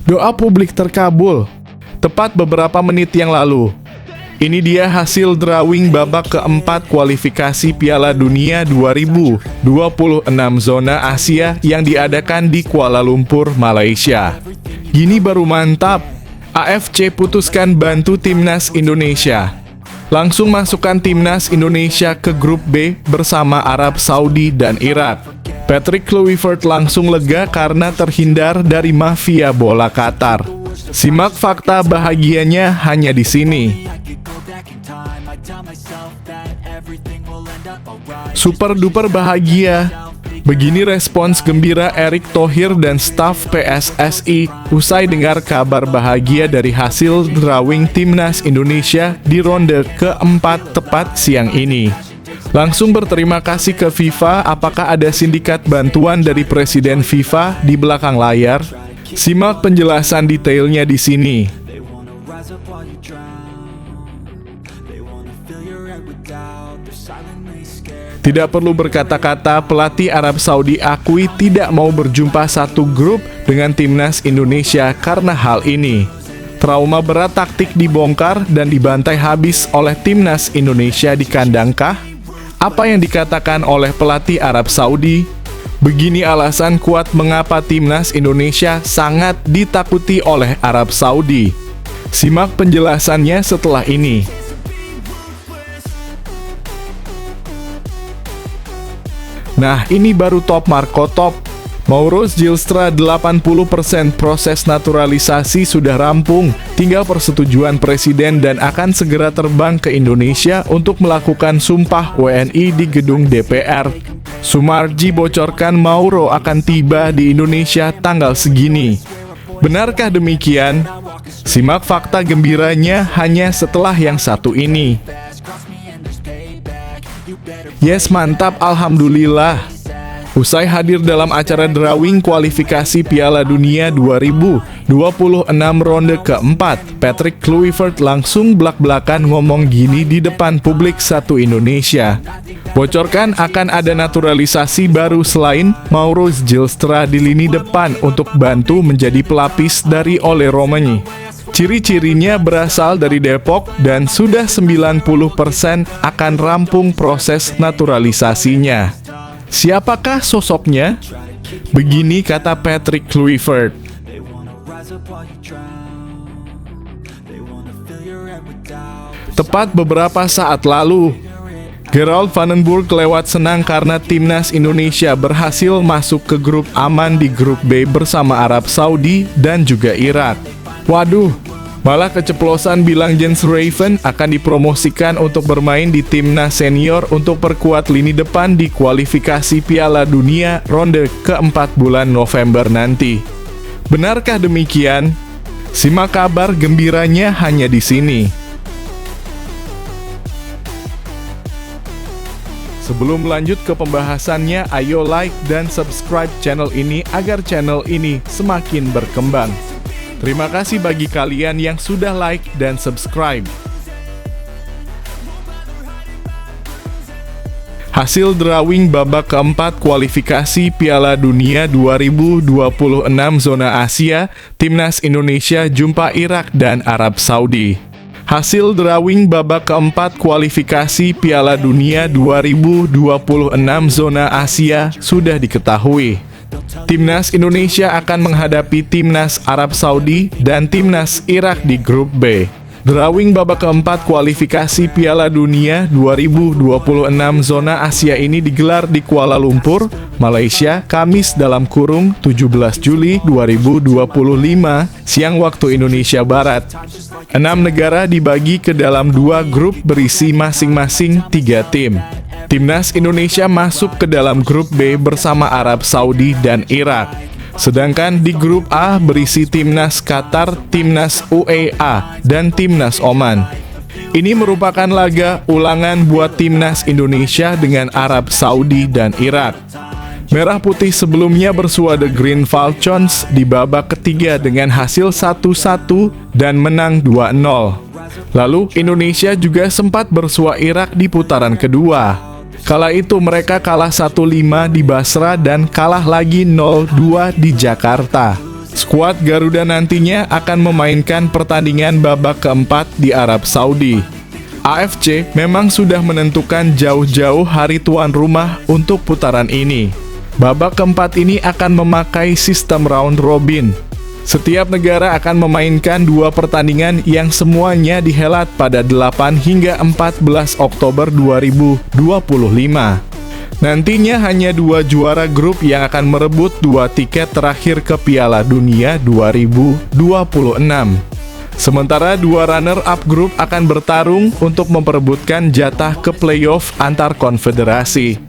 Doa publik terkabul. Tepat beberapa menit yang lalu. Ini dia hasil drawing babak keempat kualifikasi Piala Dunia 2026 zona Asia yang diadakan di Kuala Lumpur, Malaysia. Gini baru mantap. AFC putuskan bantu timnas Indonesia. Langsung masukkan timnas Indonesia ke grup B bersama Arab Saudi dan Irak. Patrick Kluivert langsung lega karena terhindar dari mafia bola Qatar. Simak fakta bahagianya hanya di sini. Super duper bahagia. Begini respons gembira Erick Thohir dan staf PSSI usai dengar kabar bahagia dari hasil drawing timnas Indonesia di ronde keempat tepat siang ini. Langsung berterima kasih ke FIFA. Apakah ada sindikat bantuan dari Presiden FIFA di belakang layar? Simak penjelasan detailnya di sini. Tidak perlu berkata-kata, pelatih Arab Saudi akui tidak mau berjumpa satu grup dengan timnas Indonesia karena hal ini. Trauma berat taktik dibongkar dan dibantai habis oleh timnas Indonesia di kandangkah? Apa yang dikatakan oleh pelatih Arab Saudi? Begini alasan kuat mengapa timnas Indonesia sangat ditakuti oleh Arab Saudi. Simak penjelasannya setelah ini. Nah, ini baru top Marco top. Mauro Zylstra 80% proses naturalisasi sudah rampung, tinggal persetujuan presiden dan akan segera terbang ke Indonesia untuk melakukan sumpah WNI di gedung DPR. Sumarji bocorkan Mauro akan tiba di Indonesia tanggal segini. Benarkah demikian? Simak fakta gembiranya hanya setelah yang satu ini. Yes, mantap, alhamdulillah. Usai hadir dalam acara drawing kualifikasi Piala Dunia 2026 ronde keempat, Patrick Kluivert langsung blak-blakan ngomong gini di depan publik satu Indonesia. Bocorkan akan ada naturalisasi baru selain Mauro Zylstra di lini depan untuk bantu menjadi pelapis dari Ole Romani. Ciri-cirinya berasal dari Depok dan sudah 90% akan rampung proses naturalisasinya. Siapakah sosoknya? Begini kata Patrick Kluivert. Tepat beberapa saat lalu, Gerald Vandenburg lewat senang karena timnas Indonesia berhasil masuk ke grup aman di grup B bersama Arab Saudi dan juga Irak. Waduh, malah keceplosan bilang Jens Raven akan dipromosikan untuk bermain di timnas senior untuk perkuat lini depan di kualifikasi Piala Dunia ronde keempat bulan November nanti. Benarkah demikian? Simak kabar gembiranya hanya di sini. Sebelum lanjut ke pembahasannya, ayo like dan subscribe channel ini agar channel ini semakin berkembang. Terima kasih bagi kalian yang sudah like dan subscribe. Hasil drawing babak keempat kualifikasi Piala Dunia 2026 zona Asia, timnas Indonesia jumpa Irak dan Arab Saudi. Hasil drawing babak keempat kualifikasi Piala Dunia 2026 zona Asia sudah diketahui. Timnas Indonesia akan menghadapi timnas Arab Saudi dan timnas Irak di grup B. Drawing babak keempat kualifikasi Piala Dunia 2026 zona Asia ini digelar di Kuala Lumpur, Malaysia, Kamis dalam kurung 17 Juli 2025, siang waktu Indonesia Barat. 6 negara dibagi ke dalam 2 grup berisi masing-masing 3 tim. Timnas Indonesia masuk ke dalam grup B bersama Arab Saudi dan Irak. Sedangkan di grup A berisi timnas Qatar, timnas UEA, dan timnas Oman. Ini merupakan laga ulangan buat timnas Indonesia dengan Arab Saudi dan Irak. Merah Putih sebelumnya bersua The Green Falcons di babak ketiga dengan hasil 1-1 dan menang 2-0. Lalu Indonesia juga sempat bersua Irak di putaran kedua. Kala itu mereka kalah 1-5 di Basra dan kalah lagi 0-2 di Jakarta. Skuad Garuda nantinya akan memainkan pertandingan babak keempat di Arab Saudi. AFC memang sudah menentukan jauh-jauh hari tuan rumah untuk putaran ini. Babak keempat ini akan memakai sistem round robin. Setiap negara akan memainkan 2 pertandingan yang semuanya dihelat pada 8 hingga 14 Oktober 2025. Nantinya hanya 2 juara grup yang akan merebut 2 tiket terakhir ke Piala Dunia 2026. Sementara 2 runner-up grup akan bertarung untuk memperebutkan jatah ke playoff antar konfederasi.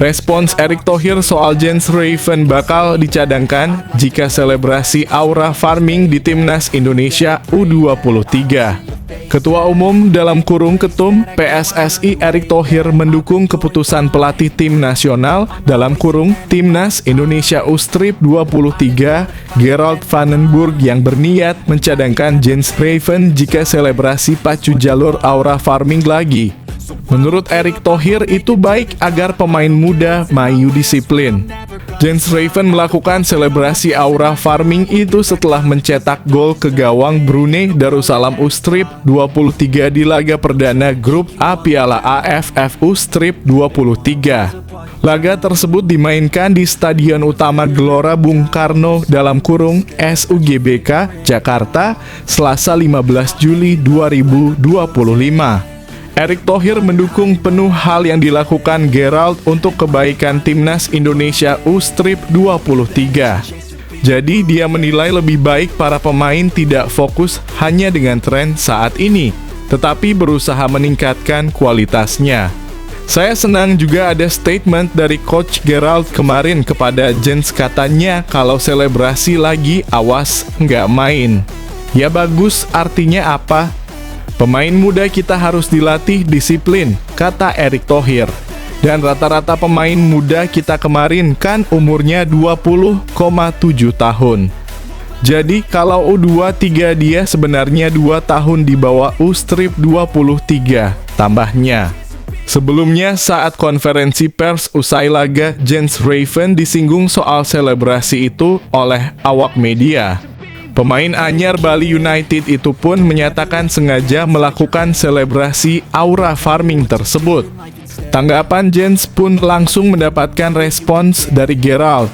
Respons Erick Thohir soal Jens Reiven bakal dicadangkan jika selebrasi aura farming di Timnas Indonesia U23. Ketua Umum dalam kurung Ketum PSSI Erick Thohir mendukung keputusan pelatih tim nasional dalam kurung Timnas Indonesia U-Strip 23 Gerald Vandenburg yang berniat mencadangkan Jens Reiven jika selebrasi pacu jalur aura farming lagi. Menurut Erick Thohir itu baik agar pemain muda mayu disiplin. Jens Reiven melakukan selebrasi aura farming itu setelah mencetak gol ke gawang Brunei Darussalam U-Strip 23 di laga perdana grup A Piala AFF U-Strip 23. Laga tersebut dimainkan di Stadion Utama Gelora Bung Karno dalam kurung SUGBK Jakarta Selasa 15 Juli 2025. Erick Thohir mendukung penuh hal yang dilakukan Gerald untuk kebaikan Timnas Indonesia U-Strip 23. Jadi dia menilai lebih baik para pemain tidak fokus hanya dengan tren saat ini, tetapi berusaha meningkatkan kualitasnya. Saya senang juga ada statement dari Coach Gerald kemarin kepada Jens, katanya kalau selebrasi lagi awas nggak main. Ya bagus, artinya apa? Pemain muda kita harus dilatih disiplin, kata Erick Thohir. Dan rata-rata pemain muda kita kemarin kan umurnya 20,7 tahun. Jadi kalau U23 dia sebenarnya 2 tahun di bawah U-Strip 23, tambahnya. Sebelumnya saat konferensi pers usai laga, Jens Reiven disinggung soal selebrasi itu oleh awak media. Pemain anyar Bali United itu pun menyatakan sengaja melakukan selebrasi aura farming tersebut. Tanggapan Jens pun langsung mendapatkan respons dari Gerald.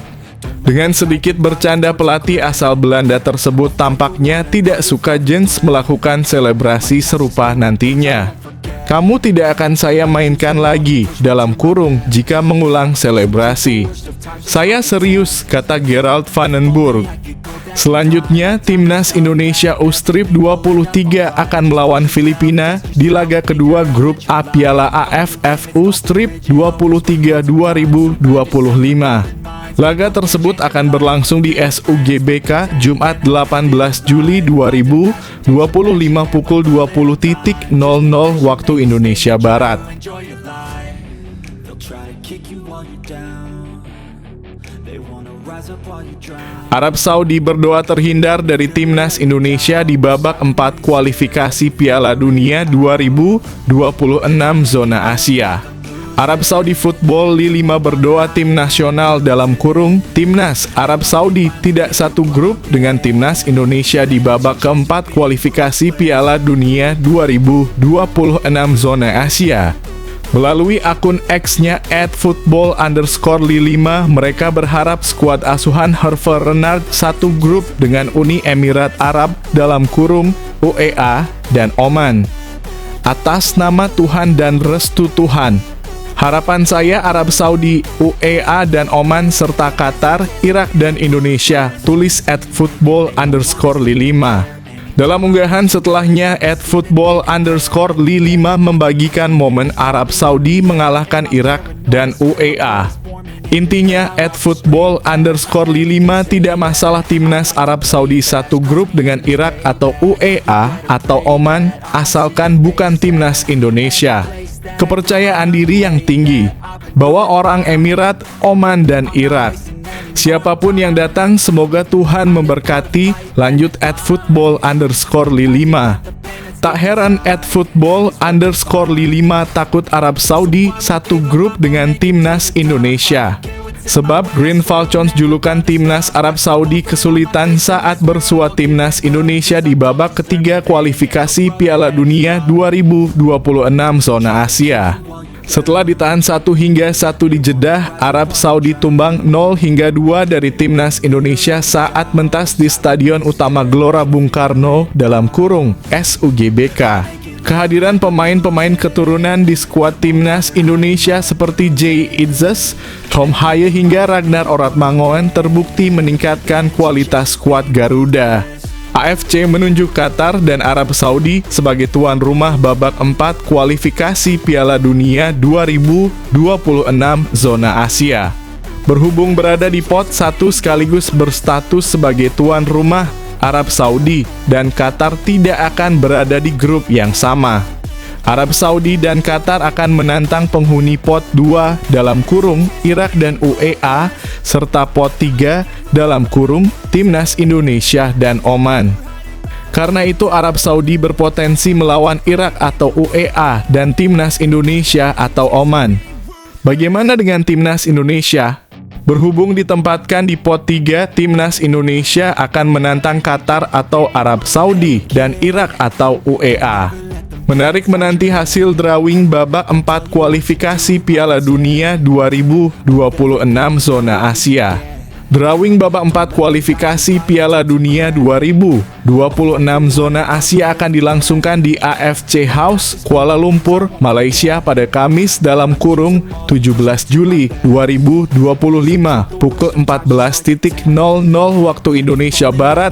Dengan sedikit bercanda, pelatih asal Belanda tersebut tampaknya tidak suka Jens melakukan selebrasi serupa nantinya. Kamu tidak akan saya mainkan lagi dalam kurung jika mengulang selebrasi. Saya serius, kata Gerald Vandenburg. Selanjutnya, Timnas Indonesia U-Strip 23 akan melawan Filipina di laga kedua grup A Piala AFF U-Strip 23 2025. Laga tersebut akan berlangsung di SUGBK Jumat 18 Juli 2025 pukul 20.00 waktu Indonesia Barat. Arab Saudi berdoa terhindar dari Timnas Indonesia di babak 4 kualifikasi Piala Dunia 2026 zona Asia. Arab Saudi Football League 5 berdoa tim nasional dalam kurung Timnas Arab Saudi tidak satu grup dengan Timnas Indonesia di babak keempat kualifikasi Piala Dunia 2026 zona Asia. Melalui akun X-nya @football_li5, mereka berharap skuad asuhan Hervé Renard satu grup dengan Uni Emirat Arab dalam kurung UEA dan Oman. Atas nama Tuhan dan restu Tuhan, harapan saya Arab Saudi, UEA dan Oman serta Qatar, Irak dan Indonesia, tulis @football_li5. Dalam unggahan setelahnya, @football_li5 membagikan momen Arab Saudi mengalahkan Irak dan UEA. Intinya, @football_li5 tidak masalah Timnas Arab Saudi satu grup dengan Irak atau UEA atau Oman, asalkan bukan Timnas Indonesia. Kepercayaan diri yang tinggi, bahwa orang Emirat, Oman, dan Irak. Siapapun yang datang, semoga Tuhan memberkati, lanjut @football_li5. Tak heran @football_lilima takut Arab Saudi satu grup dengan timnas Indonesia. Sebab Green Falcons julukan timnas Arab Saudi kesulitan saat bersua timnas Indonesia di babak ketiga kualifikasi Piala Dunia 2026 zona Asia. Setelah ditahan 1-1 di Jeddah, Arab Saudi tumbang 0-2 dari timnas Indonesia saat mentas di Stadion Utama Gelora Bung Karno (SUGBK). Kehadiran pemain-pemain keturunan di skuad timnas Indonesia seperti Jay Itzes, Tom Haye hingga Ragnar Oratmangoen terbukti meningkatkan kualitas skuad Garuda. AFC menunjuk Qatar dan Arab Saudi sebagai tuan rumah babak 4 kualifikasi Piala Dunia 2026 zona Asia. Berhubung berada di pot 1 sekaligus berstatus sebagai tuan rumah, Arab Saudi dan Qatar tidak akan berada di grup yang sama. Arab Saudi dan Qatar akan menantang penghuni pot 2 (Irak dan UEA) serta pot 3 (Timnas Indonesia dan Oman). Karena itu Arab Saudi berpotensi melawan Irak atau UEA dan Timnas Indonesia atau Oman. Bagaimana dengan Timnas Indonesia? Berhubung ditempatkan di pot 3, Timnas Indonesia akan menantang Qatar atau Arab Saudi dan Irak atau UEA. Menarik menanti hasil drawing babak 4 kualifikasi Piala Dunia 2026 zona Asia. Drawing babak 4 kualifikasi Piala Dunia 2026 zona Asia akan dilangsungkan di AFC House, Kuala Lumpur, Malaysia pada Kamis (17 Juli 2025 pukul 14.00 waktu Indonesia Barat.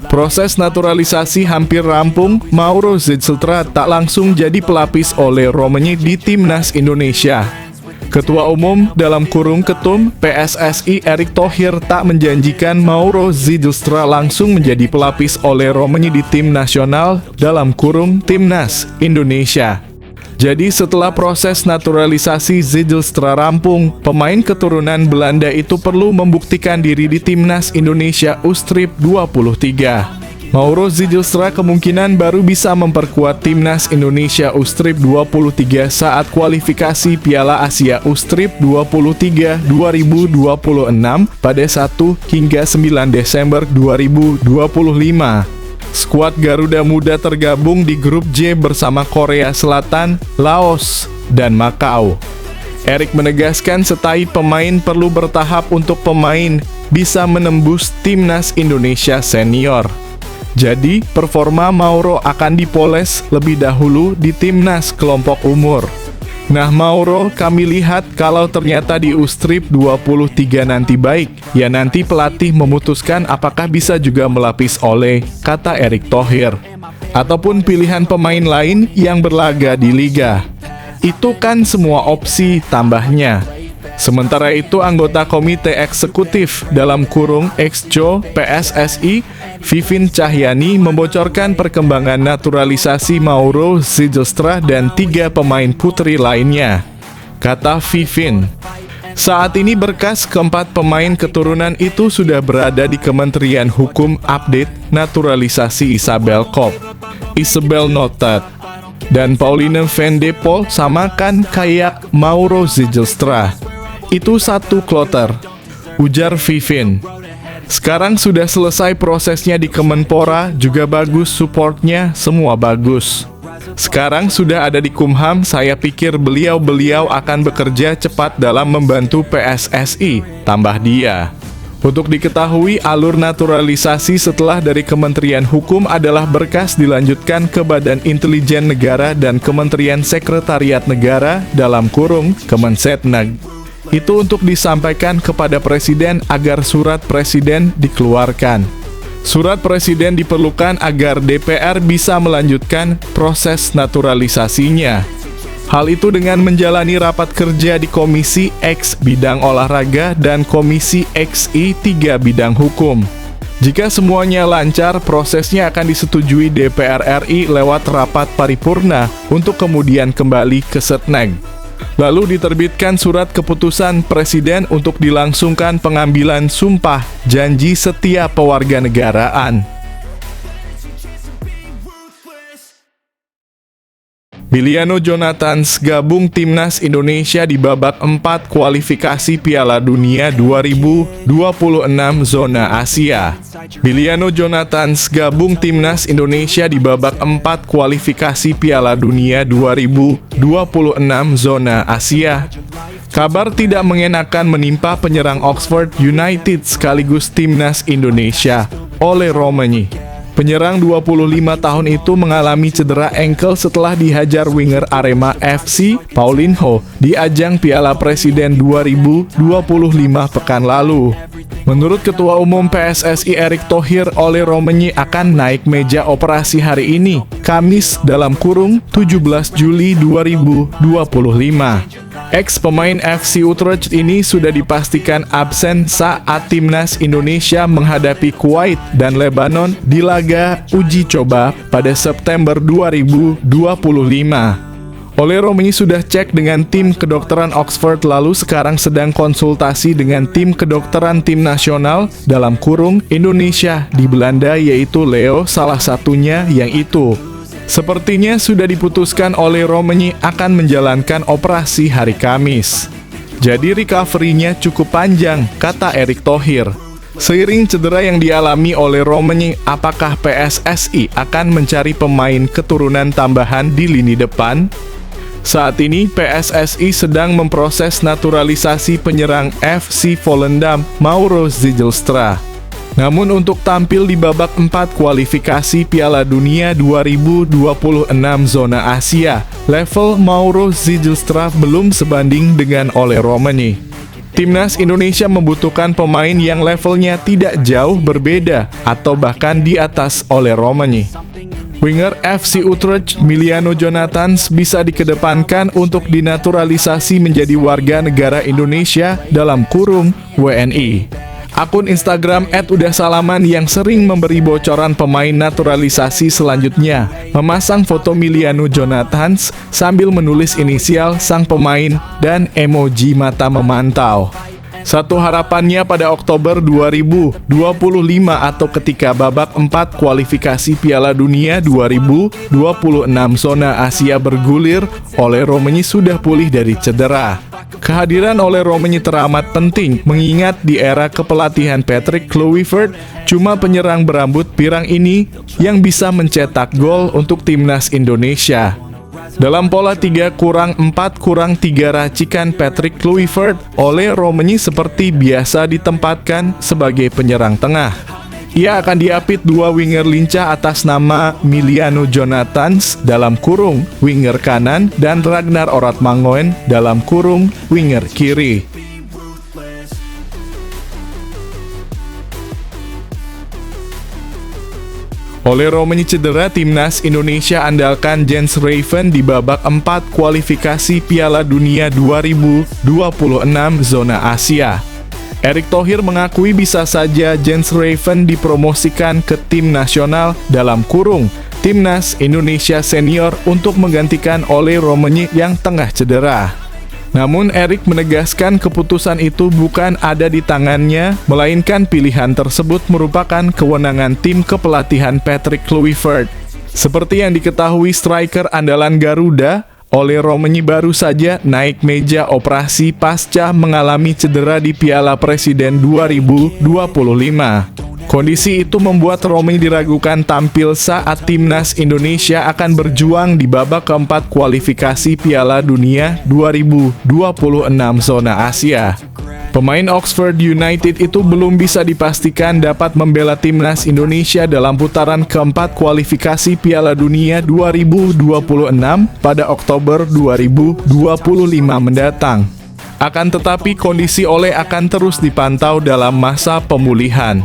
Proses naturalisasi hampir rampung. Mauro Zilstra tak langsung jadi pelapis oleh Romani di timnas Indonesia. Ketua Umum (Ketum) PSSI Erick Thohir tak menjanjikan Mauro Zilstra langsung menjadi pelapis oleh Romani di tim nasional (Timnas Indonesia). Jadi setelah proses naturalisasi Zilstra rampung, pemain keturunan Belanda itu perlu membuktikan diri di timnas Indonesia U23. Mauro Zilstra kemungkinan baru bisa memperkuat timnas Indonesia U23 saat kualifikasi Piala Asia U23 2026 pada 1 hingga 9 Desember 2025. Skuad Garuda Muda tergabung di grup J bersama Korea Selatan, Laos, dan Makau. Erick menegaskan setai pemain perlu bertahap untuk pemain bisa menembus timnas Indonesia senior. Jadi, performa Mauro akan dipoles lebih dahulu di timnas kelompok umur. Nah Mauro, kami lihat kalau ternyata di U23 nanti baik, ya nanti pelatih memutuskan apakah bisa juga melapis oleh, kata Erick Thohir. Ataupun pilihan pemain lain yang berlaga di Liga. Itu kan semua opsi, tambahnya. Sementara itu anggota Komite Eksekutif (Exco) PSSI, Vivin Cahyani membocorkan perkembangan naturalisasi Mauro Zilstra dan 3 pemain putri lainnya. Kata Vivin, saat ini berkas keempat pemain keturunan itu sudah berada di Kementerian Hukum. Update naturalisasi Isabel Kop, Isabel Notat, dan Pauline van de Pol samakan kayak Mauro Zilstra. Itu satu kloter, ujar Vivin. Sekarang sudah selesai prosesnya di Kemenpora, juga bagus supportnya, semua bagus. Sekarang sudah ada di Kumham, saya pikir beliau-beliau akan bekerja cepat dalam membantu PSSI, tambah dia. Untuk diketahui, alur naturalisasi setelah dari Kementerian Hukum adalah berkas dilanjutkan ke Badan Intelijen Negara dan Kementerian Sekretariat Negara (Kemensetnag). Itu untuk disampaikan kepada Presiden agar surat Presiden dikeluarkan. Surat Presiden diperlukan agar DPR bisa melanjutkan proses naturalisasinya. Hal itu dengan menjalani rapat kerja di Komisi X bidang olahraga dan Komisi XI 3 bidang hukum. Jika semuanya lancar, prosesnya akan disetujui DPR RI lewat rapat paripurna untuk kemudian kembali ke Setnag. Lalu diterbitkan surat keputusan Presiden untuk dilangsungkan pengambilan sumpah janji setia pewarganegaraan. Biliano Jonathans gabung Timnas Indonesia di babak 4 kualifikasi Piala Dunia 2026 zona Asia. Biliano Jonathans gabung Timnas Indonesia di babak 4 kualifikasi Piala Dunia 2026 zona Asia. Kabar tidak mengenakan menimpa penyerang Oxford United sekaligus Timnas Indonesia, Ole Romagnoli. Penyerang 25 tahun itu mengalami cedera ankle setelah dihajar winger Arema FC, Paulinho, di ajang Piala Presiden 2025 pekan lalu. Menurut Ketua Umum PSSI Erick Thohir, Ole Romagnoli akan naik meja operasi hari ini, Kamis (17 Juli 2025). Ex-pemain FC Utrecht ini sudah dipastikan absen saat Timnas Indonesia menghadapi Kuwait dan Lebanon di laga uji coba pada September 2025. Ole Romagnoli sudah cek dengan tim kedokteran Oxford lalu sekarang sedang konsultasi dengan tim kedokteran tim nasional (Indonesia) di Belanda yaitu Leo salah satunya yang itu. Sepertinya sudah diputuskan Ole Romagnoli akan menjalankan operasi hari Kamis. Jadi recovery-nya cukup panjang, kata Erick Thohir. Seiring cedera yang dialami Ole Romagnoli, apakah PSSI akan mencari pemain keturunan tambahan di lini depan? Saat ini PSSI sedang memproses naturalisasi penyerang FC Volendam, Mauro Zijlstra. Namun untuk tampil di babak 4 kualifikasi Piala Dunia 2026 zona Asia, level Mauro Zijlstra belum sebanding dengan Ole Romagnoli. Timnas Indonesia membutuhkan pemain yang levelnya tidak jauh berbeda atau bahkan di atas Ole Romagnoli. Winger FC Utrecht Biliano Jonathans bisa dikedepankan untuk dinaturalisasi menjadi warga negara Indonesia (WNI). Akun Instagram @udahsalaman yang sering memberi bocoran pemain naturalisasi selanjutnya memasang foto Biliano Jonathans sambil menulis inisial sang pemain dan emoji mata memantau. Satu harapannya pada Oktober 2025 atau ketika babak 4 kualifikasi Piala Dunia 2026 zona Asia bergulir, Ole Romagnoli sudah pulih dari cedera. Kehadiran Ole Romagnoli teramat penting mengingat di era kepelatihan Patrick Kluivert, cuma penyerang berambut pirang ini yang bisa mencetak gol untuk Timnas Indonesia. Dalam pola 3-4-3 racikan Patrick Kluivert, Ole Romagnoli seperti biasa ditempatkan sebagai penyerang tengah. Ia akan diapit dua winger lincah atas nama Biliano Jonathans (winger kanan) dan Ragnar Oratmangoen (winger kiri). Ole Romagnoli cedera, Timnas Indonesia andalkan Jens Raven di babak 4 kualifikasi Piala Dunia 2026 zona Asia. Erick Thohir mengakui bisa saja Jens Raven dipromosikan ke tim nasional Timnas Indonesia Senior untuk menggantikan Ole Romagnoli yang tengah cedera. Namun Erick menegaskan keputusan itu bukan ada di tangannya, melainkan pilihan tersebut merupakan kewenangan tim kepelatihan Patrick Kluivert. Seperti yang diketahui striker andalan Garuda, Ole Romagnoli baru saja naik meja operasi pasca mengalami cedera di Piala Presiden 2025. Kondisi itu membuat Romagnoli diragukan tampil saat Timnas Indonesia akan berjuang di babak keempat kualifikasi Piala Dunia 2026 zona Asia. Pemain Oxford United itu belum bisa dipastikan dapat membela Timnas Indonesia dalam putaran keempat kualifikasi Piala Dunia 2026 pada Oktober 2025 mendatang. Akan tetapi kondisi Ole akan terus dipantau dalam masa pemulihan.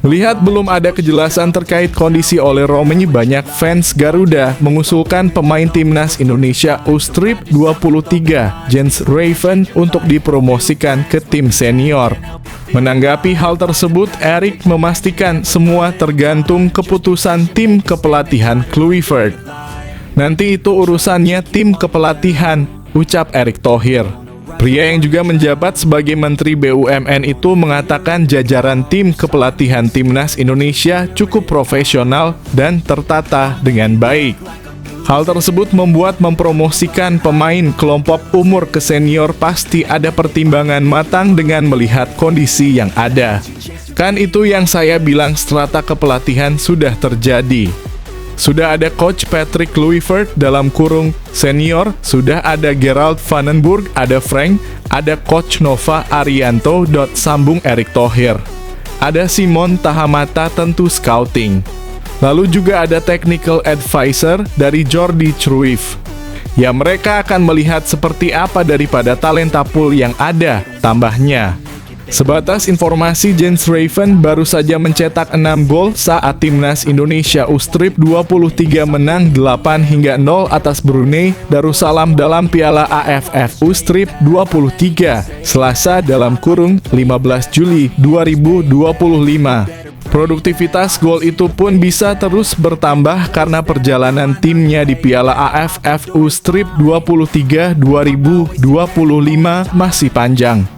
Melihat belum ada kejelasan terkait kondisi Ole Romagnoli, banyak fans Garuda mengusulkan pemain Timnas Indonesia U-Strip 23, Jens Raven, untuk dipromosikan ke tim senior. Menanggapi hal tersebut, Erick memastikan semua tergantung keputusan tim kepelatihan Kluivert. Nanti itu urusannya tim kepelatihan, ucap Erick Thohir. Pria yang juga menjabat sebagai Menteri BUMN itu mengatakan jajaran tim kepelatihan Timnas Indonesia cukup profesional dan tertata dengan baik. Hal tersebut membuat mempromosikan pemain kelompok umur ke senior pasti ada pertimbangan matang dengan melihat kondisi yang ada. Kan itu yang saya bilang, strata kepelatihan sudah terjadi. Sudah ada Coach Patrick Kluivert dalam kurung senior, sudah ada Gerald Vandenburg, ada Frank, ada Coach Nova Arianto. Sambung Erick Thohir. Ada Simon Tahamata, tentu scouting. Lalu juga ada technical advisor dari Jordi Cruyff. Ya, mereka akan melihat seperti apa daripada talenta pool yang ada, tambahnya. Sebatas informasi, Jens Raven baru saja mencetak 6 gol saat Timnas Indonesia U-Strip 23 menang 8-0 atas Brunei Darussalam dalam Piala AFF U-Strip 23, Selasa dalam kurung 15 Juli 2025. Produktivitas gol itu pun bisa terus bertambah karena perjalanan timnya di Piala AFF U-Strip 23 2025 masih panjang.